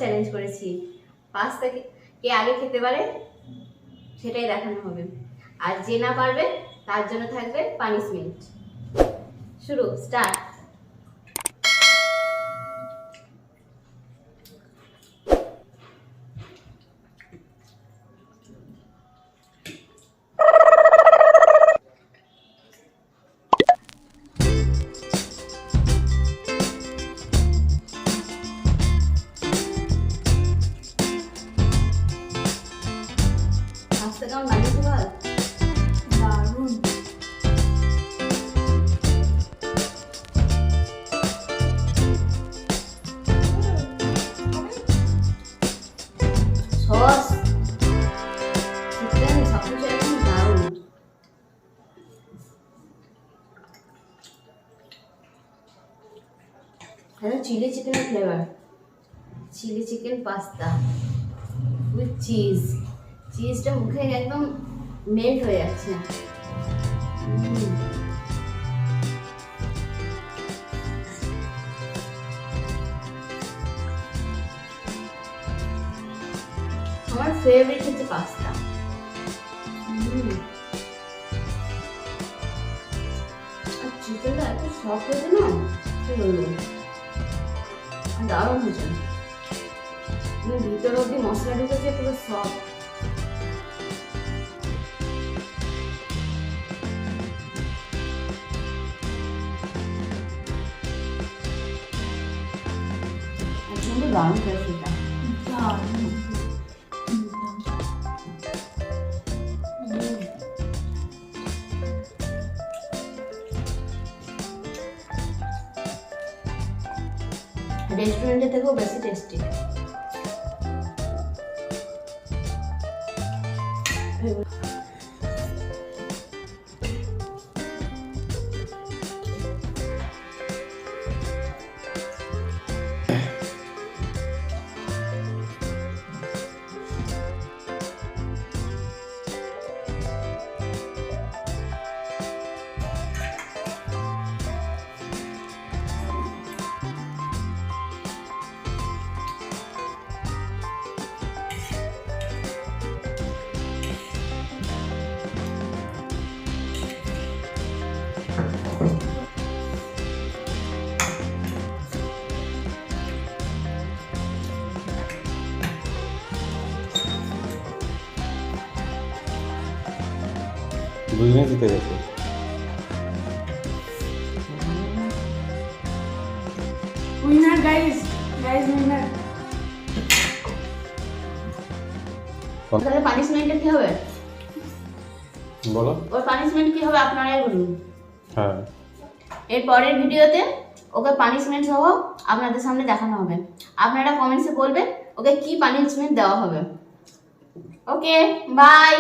Challenge করেছি। Pasta কে আগে খেতে পারে সেটাই দেখানো হবে, আর যে না পারবে তার জন্য থাকবে পানিশমেন্ট। শুরু, স্টার্ট। পাস্তা কেমন বানিয়েছে বল? দারুণ। সস, চিকেন, সবকিছু একদম দারুণ। এটা চিলি চিকেনের flavour, chilli chicken pasta with cheese. চিজটা মুখে একদম মেল্ট হয়ে যাচ্ছে। আমার ফেভারিট হচ্ছে পাস্তা। আর চিকেনটা এত সফট হয়েছে না, কি বলবো, দারুণ হয়েছে। ভিতরে অব্দি মশলা ঢুকেছে, পুরো সফট। একদম দারুণ হয়েছে এটা। রেস্টুরেন্টের থেকেও বেশি টেস্টি। দুজনে জিতে গেছে। Winner guys, winner. তাহলে পানিশমেন্টটা কি হবে বলো? ওর পানিশমেন্ট কি হবে আপনারাই বলুন। হ্যাঁ, এর পরের ভিডিওতে ওকে পানিশমেন্ট সহ আপনাদের সামনে দেখানো হবে। আপনারা কমেন্টসে বলবেন ওকে কি পানিশমেন্ট দেওয়া হবে। ওকে, বাই।